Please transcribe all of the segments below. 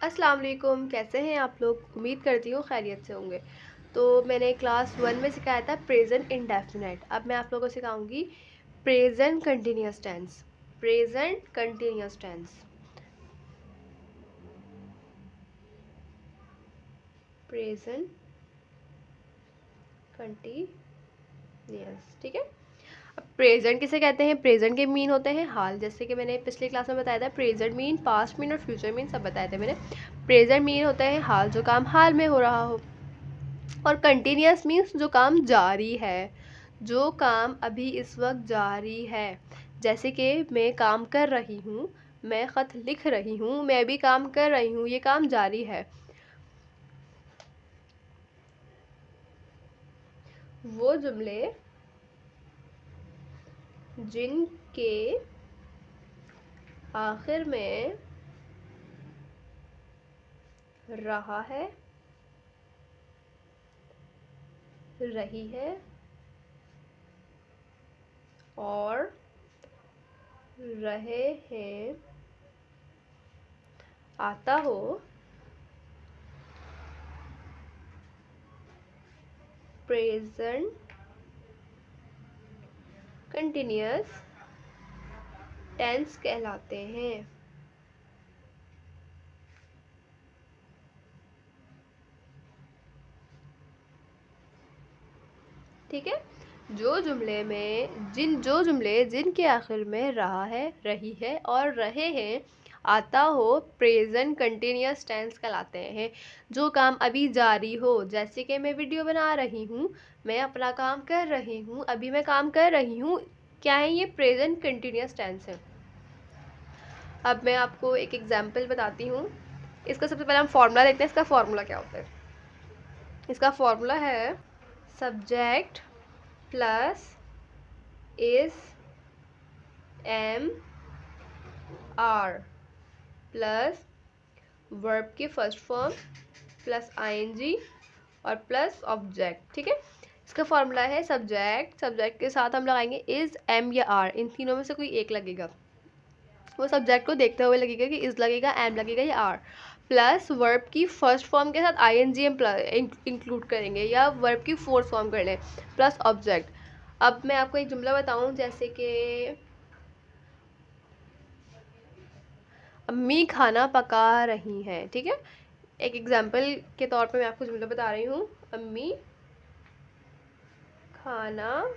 अस्सलाम वालेकुम, कैसे हैं आप लोग। उम्मीद करती हूँ खैरियत से होंगे। तो मैंने क्लास 1 में सिखाया था प्रेजेंट इंडेफिनिट। अब मैं आप लोगों को सिखाऊंगी present continuous tense. Present continuous tense. Present continuous, ठीक है। अब प्रेजेंट किसे कहते हैं? प्रेजेंट के मीन होते हैं हाल, जैसे कि मैंने पिछले क्लास में बताया था। प्रेजेंट मीन, पास्ट मीन और फ्यूचर मीन सब बताए थे मैंने। प्रेजेंट मीन होता है हाल, जो काम हाल में हो रहा हो। और कंटिन्यूअस मीन्स जो काम जारी है, जो काम अभी इस वक्त जारी है। जैसे कि मैं काम कर रही हूँ, मैं ख़त लिख रही हूँ, मैं भी काम कर रही हूँ, ये काम जारी है। वो जुमले जिनके आखिर में रहा है, रही है और रहे हैं आता हो, प्रेजेंट कंटिन्यूअस टेंस कहलाते हैं। ठीक है। जो जुमले जिनके आखिर में रहा है, रही है और रहे हैं आता हो, प्रेजेंट कंटिन्यूअस टेंस कहलाते हैं। जो काम अभी जारी हो, जैसे कि मैं वीडियो बना रही हूँ, मैं अपना काम कर रही हूँ, अभी मैं काम कर रही हूँ, क्या है ये? प्रेजेंट कंटिन्यूअस टेंस है। अब मैं आपको एक एग्जाम्पल बताती हूँ। इसका सबसे पहले हम फॉर्मूला देखते हैं। इसका फॉर्मूला क्या होता है? इसका फॉर्मूला है subject plus is am are plus verb की फर्स्ट फॉर्म प्लस आईएनजी और प्लस ऑब्जेक्ट। ठीक है। इसका फॉर्मूला है सब्जेक्ट, सब्जेक्ट के साथ हम लगाएंगे इज, एम या आर, इन तीनों में से कोई एक लगेगा। वो सब्जेक्ट को देखते हुए लगेगा कि इज लगेगा, एम लगेगा या आर, प्लस वर्ब की फर्स्ट फॉर्म के साथ आईएनजी एम इंक्लूड करेंगे या वर्ब की फोर्थ फॉर्म कर लें, प्लस ऑब्जेक्ट। अब मैं आपको एक जुमला बताऊं, जैसे कि अम्मी खाना पका रही हैं। ठीक है। एक एग्जाम्पल के तौर पे मैं आपको जुमला बता रही हूँ। अम्मी खाना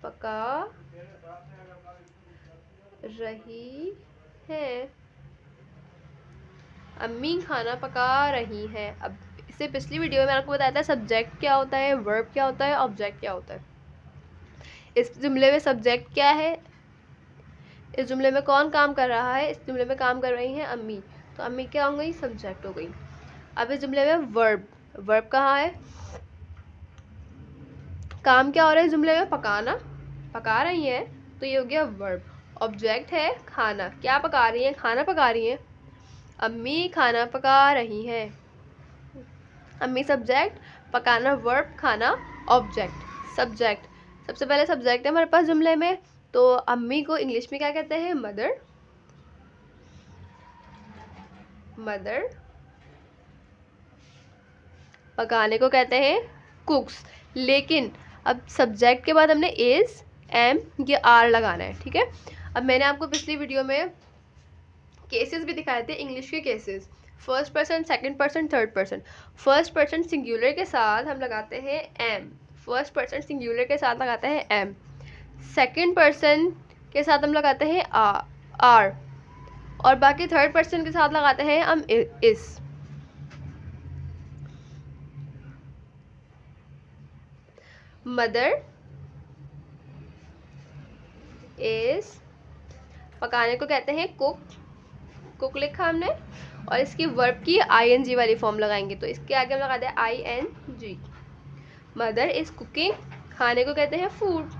पका रही हैं। अम्मी खाना पका रही हैं। अब इससे पिछली वीडियो में मैंने आपको बताया था सब्जेक्ट क्या होता है, वर्ब क्या होता है, ऑब्जेक्ट क्या होता है। इस जुमले में सब्जेक्ट क्या है? इस जुमले में कौन काम कर रहा है? इस जुमले में काम कर रही हैं अम्मी, तो अम्मी क्या हो गई? सब्जेक्ट हो गई। अब इस जुमले में वर्ब, वर्ब कहाँ है? काम क्या हो रहा है इस जुमले में? पकाना, पका रही हैं, तो ये हो गया वर्ब। ऑब्जेक्ट है खाना, क्या पका रही हैं? खाना पका रही हैं। अम्मी खाना पका रही हैं। अम्मी सब्जेक्ट, पकाना वर्ब, खाना ऑब्जेक्ट। सब्जेक्ट, सबसे पहले सब्जेक्ट है हमारे पास जुमले में, तो अम्मी को इंग्लिश में क्या कहते हैं? मदर। मदर। पकाने को कहते हैं कुक्स। लेकिन अब सब्जेक्ट के बाद हमने इज, एम या आर लगाना है। ठीक है। अब मैंने आपको पिछली वीडियो में केसेस भी दिखाए थे, इंग्लिश के cases, first person, second person, third person. First person singular के साथ हम लगाते हैं एम, फर्स्ट पर्सन सिंगुलर के साथ लगाते हैं एम। सेकंड पर्सन के साथ हम लगाते हैं आर, और बाकी थर्ड पर्सन के साथ लगाते हैं हम इस। मदर इज, पकाने को कहते हैं कुक, कुक लिखा हमने, और इसकी वर्ब की आईएनजी वाली फॉर्म लगाएंगे, तो इसके आगे हम लगाते हैं आईएनजी। मदर इज कुकिंग, खाने को कहते हैं food.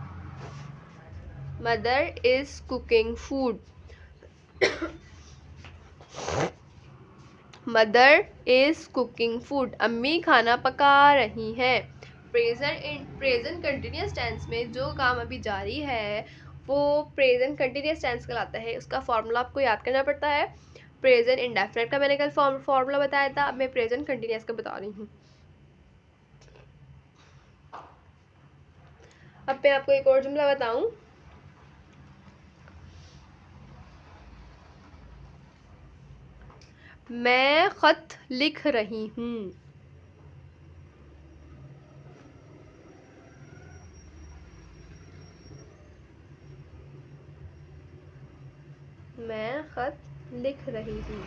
Mother is cooking food. Mother is cooking food, अम्मी खाना पका रही हैं। प्रेजेंट कंटिन्यूअस टेंस में जो काम अभी जारी है वो प्रेजेंट कंटिन्यूअस टेंस कहलाता है। उसका फॉर्मूला आपको याद करना पड़ता है। प्रेजेंट इंडेफिनिट का मैंने कल फॉर्मूला बताया था, अब मैं प्रेजेंट कंटिन्यूस का बता रही हूँ। अब मैं आपको एक और जुमला बताऊं। मैं खत लिख रही हूँ। मैं खत लिख रही हूँ।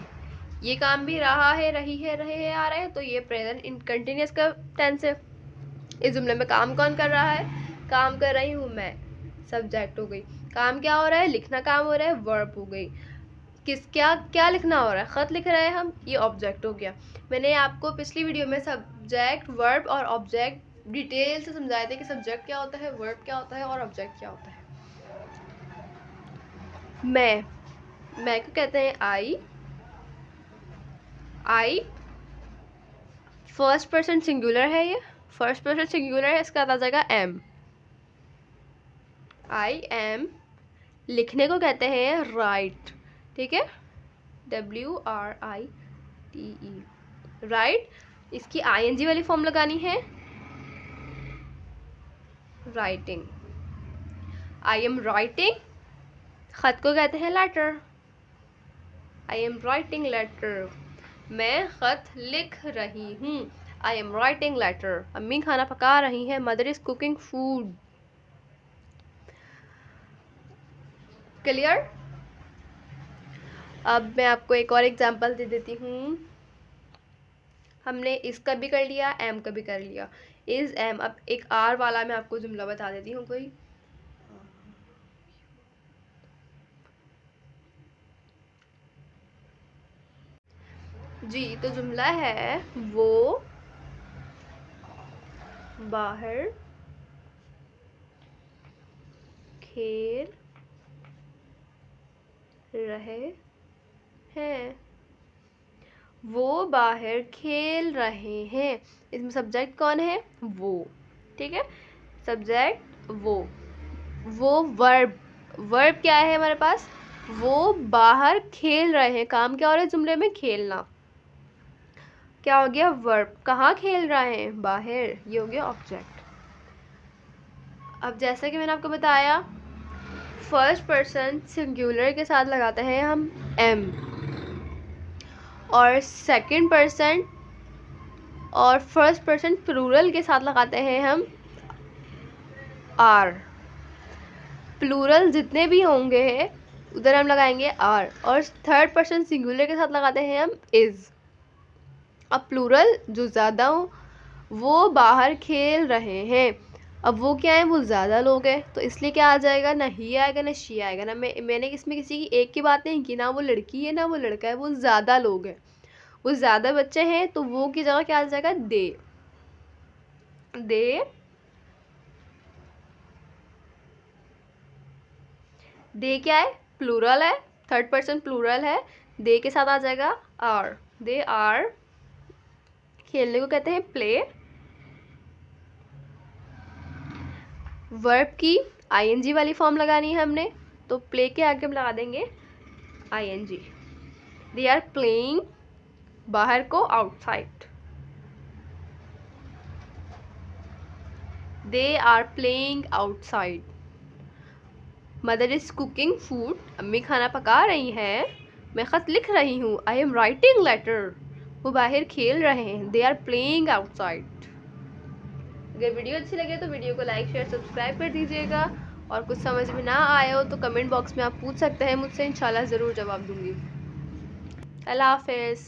ये काम भी रहा है, रही है, रहे हैं, आ रहा है, तो ये प्रेजेंट इन कंटिन्यूस का टेंस है। इस जुमले में काम कौन कर रहा है? काम कर रही हूँ मैं, सब्जेक्ट हो गई। काम क्या हो रहा है? लिखना काम हो रहा है, वर्ब हो गई। क्या क्या लिखना हो रहा है? खत लिख रहे हैं हम, ये ऑब्जेक्ट हो गया। मैंने आपको पिछली वीडियो में सब्जेक्ट, वर्ब और ऑब्जेक्ट डिटेल से समझाए थे कि सब्जेक्ट क्या होता है, वर्ब क्या होता है और ऑब्जेक्ट क्या होता है। मैं को कहते हैं आई फर्स्ट पर्सन सिंगुलर है, ये फर्स्ट पर्सन सिंगुलर है, इसका आ जाएगा एम। I am. लिखने को कहते हैं राइट, ठीक है, WRITE, राइट। इसकी ING वाली फॉर्म लगानी है, राइटिंग। I am writing. खत को कहते हैं letter, I am writing letter. मैं खत लिख रही हूँ, आई एम राइटिंग लेटर। अम्मी खाना पका रही हैं, mother is cooking food. Clear? अब मैं आपको एक और एग्जांपल दे देती हूँ। हमने इसका भी कर लिया, एम का भी कर लिया, इज एम। अब एक आर वाला मैं आपको जुमला बता देती हूँ कोई। जी, तो जुमला है वो बाहर खेल रहे हैं। वो बाहर खेल रहे हैं। इसमें सब्जेक्ट कौन है? वो, ठीक है, सब्जेक्ट वो वर्ब। वर्ब क्या है हमारे पास? वो बाहर खेल रहे हैं। काम क्या हो रहा है जुमले में? खेलना। क्या हो गया? वर्ब। कहाँ खेल रहे हैं? बाहर। ये हो गया ऑब्जेक्ट। अब जैसा कि मैंने आपको बताया, फर्स्ट पर्सन सिंगुलर के साथ लगाते हैं हम एम, और सेकंड पर्सन और फर्स्ट पर्सन प्लूरल के साथ लगाते हैं हम आर। प्लूरल जितने भी होंगे उधर हम लगाएंगे आर, और थर्ड पर्सन सिंगुलर के साथ लगाते हैं हम इज। अब प्लूरल जो ज़्यादा हो, वो बाहर खेल रहे हैं। अब वो क्या है? वो ज़्यादा लोग हैं, तो इसलिए क्या आ जाएगा? ना ही आएगा ना शी आएगा। ना मैंने इसमें किसी की एक की बात नहीं की, ना वो लड़की है ना वो लड़का है, वो ज़्यादा लोग हैं, वो ज़्यादा बच्चे हैं, तो वो की जगह क्या आ जाएगा? दे। दे क्या है? प्लूरल है, थर्ड पर्सन प्लूरल है, दे के साथ आ जाएगा आर। They are. खेलने को कहते हैं प्ले। वर्ब की ING वाली फॉर्म लगानी है हमने, तो प्ले के आगे हम लगा देंगे ING। दे आर प्लेइंग, बाहर को outside. They are playing outside. Mother is cooking food, अम्मी खाना पका रही हैं। मैं खत लिख रही हूँ, आई एम राइटिंग लेटर। वो बाहर खेल रहे हैं, दे आर प्लेइंग आउटसाइड। अगर वीडियो अच्छी लगे तो वीडियो को लाइक शेयर सब्सक्राइब कर दीजिएगा, और कुछ समझ में ना आए हो तो कमेंट बॉक्स में आप पूछ सकते हैं मुझसे, इंशाल्लाह ज़रूर जवाब दूंगी। अल्लाह हाफिज़।